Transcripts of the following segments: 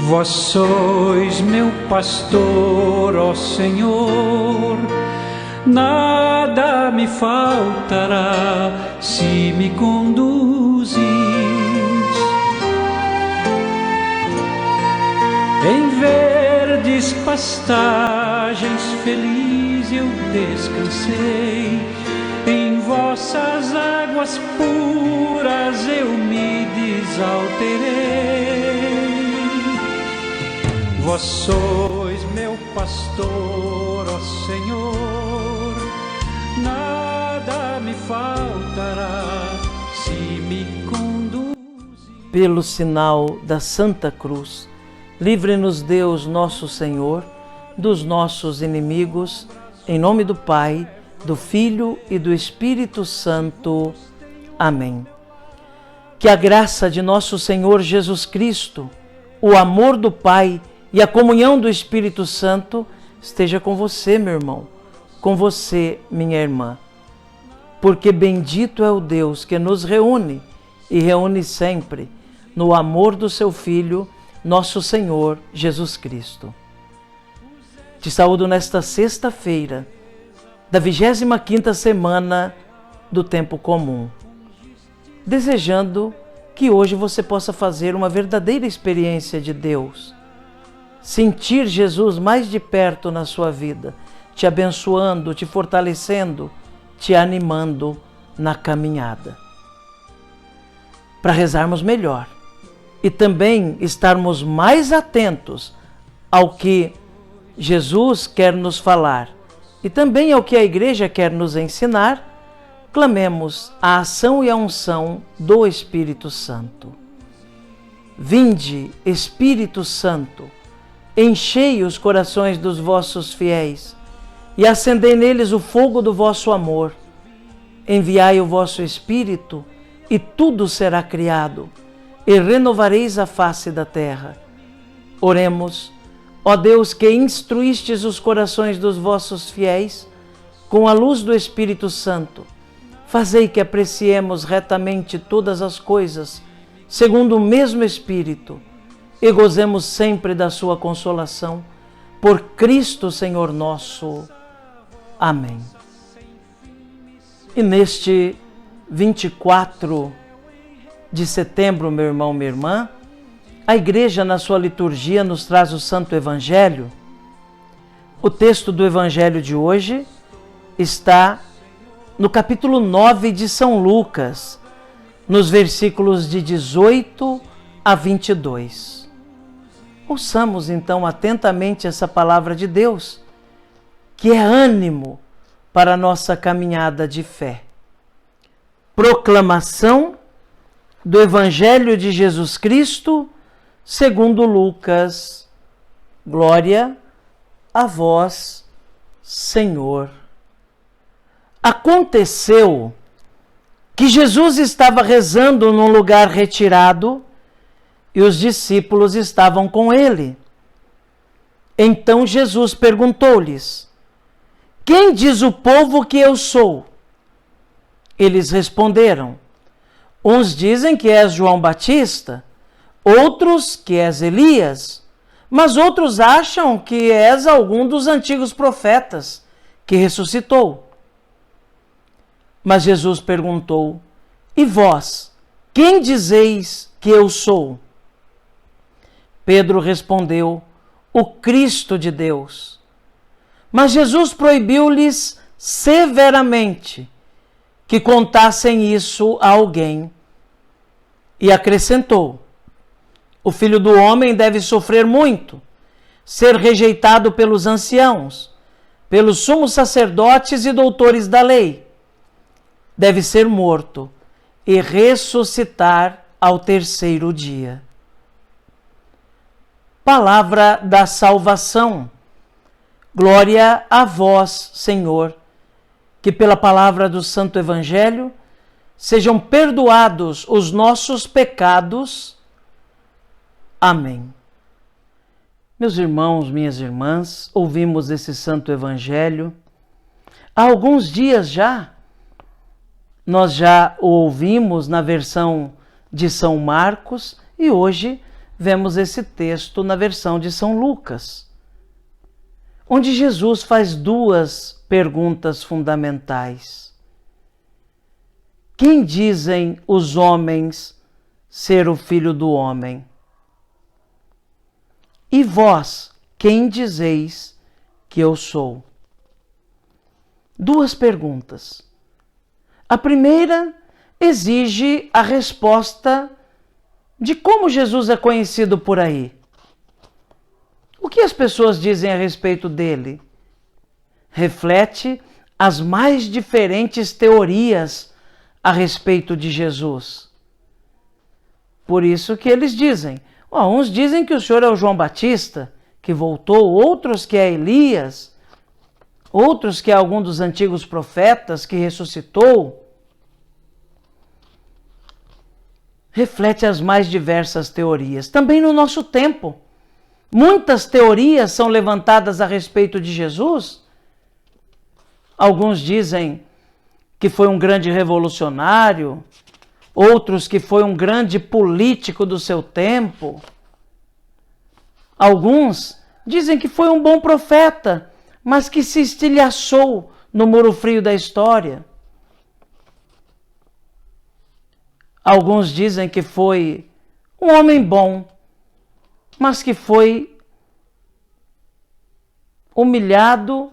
Vós sois meu pastor, ó Senhor, nada me faltará se me conduzis. Em verdes pastagens feliz eu descansei, em vossas águas puras eu me desalterei. Vós sois meu pastor, ó Senhor, nada me faltará se me conduzir. Pelo sinal da Santa Cruz, livre-nos Deus nosso Senhor dos nossos inimigos, em nome do Pai, do Filho e do Espírito Santo. Amém. Que a graça de nosso Senhor Jesus Cristo, o amor do Pai e a comunhão do Espírito Santo esteja com você, meu irmão, com você, minha irmã. Porque bendito é o Deus que nos reúne e reúne sempre no amor do seu Filho, nosso Senhor Jesus Cristo. Te saúdo nesta sexta-feira da 25ª semana do tempo comum, desejando que hoje você possa fazer uma verdadeira experiência de Deus, sentir Jesus mais de perto na sua vida, te abençoando, te fortalecendo, te animando na caminhada. Para rezarmos melhor e também estarmos mais atentos ao que Jesus quer nos falar e também ao que a Igreja quer nos ensinar, clamemos a ação e a unção do Espírito Santo. Vinde, Espírito Santo, enchei os corações dos vossos fiéis e acendei neles o fogo do vosso amor. Enviai o vosso Espírito e tudo será criado, e renovareis a face da terra. Oremos, ó Deus, que instruístes os corações dos vossos fiéis com a luz do Espírito Santo. Fazei que apreciemos retamente todas as coisas, segundo o mesmo Espírito, e gozemos sempre da sua consolação. Por Cristo Senhor nosso. Amém. E neste 24 de setembro, meu irmão, minha irmã, a Igreja, na sua liturgia, nos traz o Santo Evangelho. O texto do Evangelho de hoje está no capítulo 9 de São Lucas, nos versículos de 18 a 22. Ouçamos então atentamente essa palavra de Deus, que é ânimo para a nossa caminhada de fé. Proclamação do Evangelho de Jesus Cristo, segundo Lucas. Glória a vós, Senhor. Aconteceu que Jesus estava rezando num lugar retirado e os discípulos estavam com ele. Então Jesus perguntou-lhes: quem diz o povo que eu sou? Eles responderam: uns dizem que és João Batista, outros que és Elias, mas outros acham que és algum dos antigos profetas que ressuscitou. Mas Jesus perguntou: e vós, quem dizeis que eu sou? Pedro respondeu: o Cristo de Deus. Mas Jesus proibiu-lhes severamente que contassem isso a alguém. E acrescentou: o Filho do Homem deve sofrer muito, ser rejeitado pelos anciãos, pelos sumos sacerdotes e doutores da lei. Deve ser morto e ressuscitar ao terceiro dia. Palavra da salvação. Glória a vós, Senhor, que pela palavra do Santo Evangelho sejam perdoados os nossos pecados. Amém. Meus irmãos, minhas irmãs, ouvimos esse Santo Evangelho há alguns dias já. Nós já o ouvimos na versão de São Marcos e hoje vemos esse texto na versão de São Lucas, onde Jesus faz duas perguntas fundamentais. Quem dizem os homens ser o Filho do Homem? E vós, quem dizeis que eu sou? Duas perguntas. A primeira exige a resposta de como Jesus é conhecido por aí. O que as pessoas dizem a respeito dele? Reflete as mais diferentes teorias a respeito de Jesus. Por isso que eles dizem, uns dizem que o Senhor é o João Batista, que voltou, outros que é Elias, outros que é algum dos antigos profetas que ressuscitou. Reflete as mais diversas teorias. Também no nosso tempo, muitas teorias são levantadas a respeito de Jesus. Alguns dizem que foi um grande revolucionário, outros que foi um grande político do seu tempo. Alguns dizem que foi um bom profeta, mas que se estilhaçou no muro frio da história. Alguns dizem que foi um homem bom, mas que foi humilhado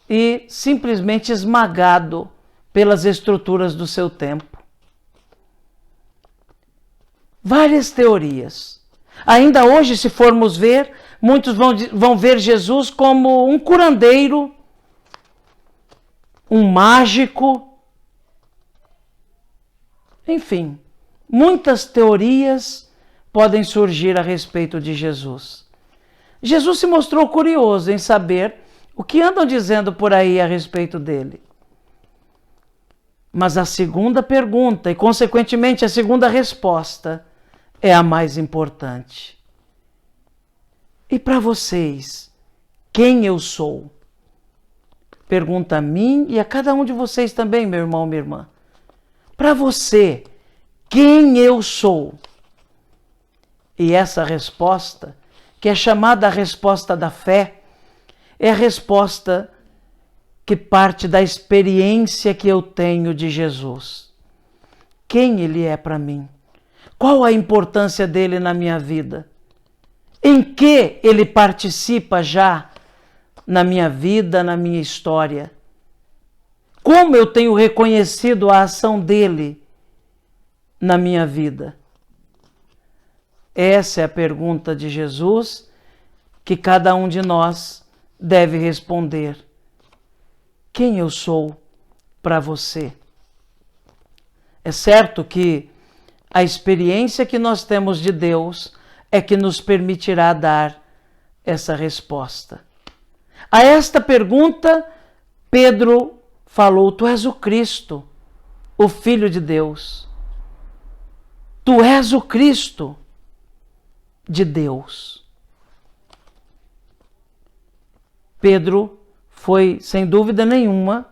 e simplesmente esmagado pelas estruturas do seu tempo. Várias teorias. Ainda hoje, se formos ver, muitos vão ver Jesus como um curandeiro, um mágico, enfim. Muitas teorias podem surgir a respeito de Jesus. Jesus se mostrou curioso em saber o que andam dizendo por aí a respeito dele. Mas a segunda pergunta, e consequentemente a segunda resposta, é a mais importante. E para vocês, quem eu sou? Pergunta a mim e a cada um de vocês também, meu irmão, minha irmã. Para você, quem eu sou? E essa resposta, que é chamada a resposta da fé, é a resposta que parte da experiência que eu tenho de Jesus. Quem ele é para mim? Qual a importância dele na minha vida? Em que ele participa já na minha vida, na minha história? Como eu tenho reconhecido a ação dele na minha vida? Essa é a pergunta de Jesus que cada um de nós deve responder. Quem eu sou para você? É certo que a experiência que nós temos de Deus é que nos permitirá dar essa resposta. A esta pergunta, Pedro falou: Tu és o Cristo, o Filho de Deus. Tu és o Cristo de Deus. Pedro foi, sem dúvida nenhuma,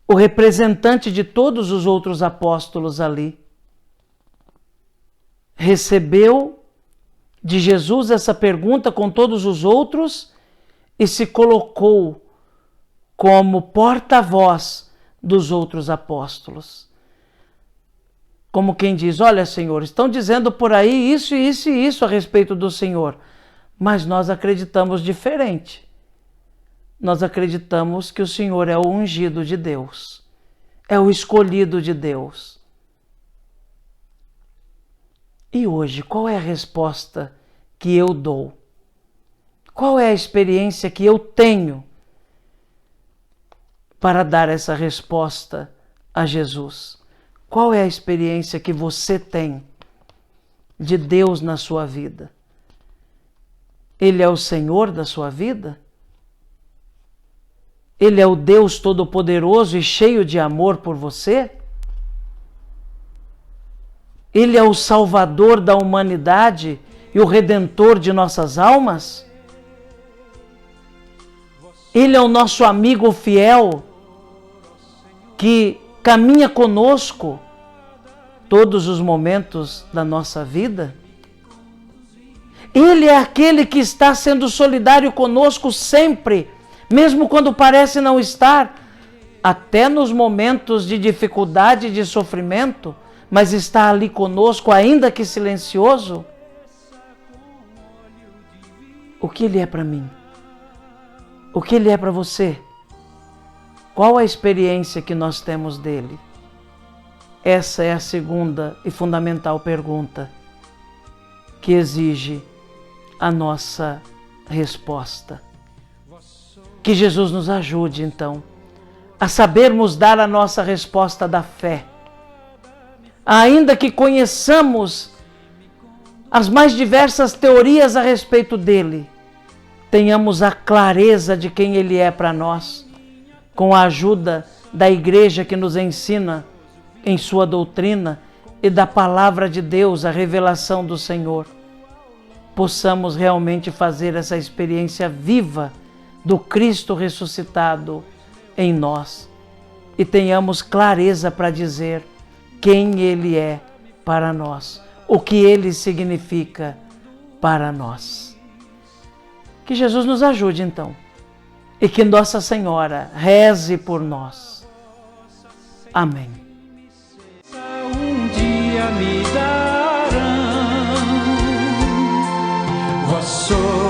o representante de todos os outros apóstolos ali. Recebeu de Jesus essa pergunta com todos os outros e se colocou como porta-voz dos outros apóstolos. Como quem diz: olha, Senhor, estão dizendo por aí isso, isso e isso a respeito do Senhor, mas nós acreditamos diferente. Nós acreditamos que o Senhor é o ungido de Deus, é o escolhido de Deus. E hoje, qual é a resposta que eu dou? Qual é a experiência que eu tenho para dar essa resposta a Jesus? Qual é a experiência que você tem de Deus na sua vida? Ele é o Senhor da sua vida? Ele é o Deus Todo-Poderoso e cheio de amor por você? Ele é o Salvador da humanidade e o Redentor de nossas almas? Ele é o nosso amigo fiel que caminha conosco todos os momentos da nossa vida? Ele é aquele que está sendo solidário conosco sempre, mesmo quando parece não estar, até nos momentos de dificuldade e de sofrimento, mas está ali conosco, ainda que silencioso. O que Ele é para mim? O que Ele é para você? Qual a experiência que nós temos dele? Essa é a segunda e fundamental pergunta que exige a nossa resposta. Que Jesus nos ajude, então, a sabermos dar a nossa resposta da fé. Ainda que conheçamos as mais diversas teorias a respeito dele, tenhamos a clareza de quem ele é para nós, com a ajuda da igreja que nos ensina em sua doutrina e da palavra de Deus, a revelação do Senhor, possamos realmente fazer essa experiência viva do Cristo ressuscitado em nós e tenhamos clareza para dizer quem Ele é para nós, o que Ele significa para nós. Que Jesus nos ajude então e que Nossa Senhora reze por nós. Amém. Um dia me darão, vós sois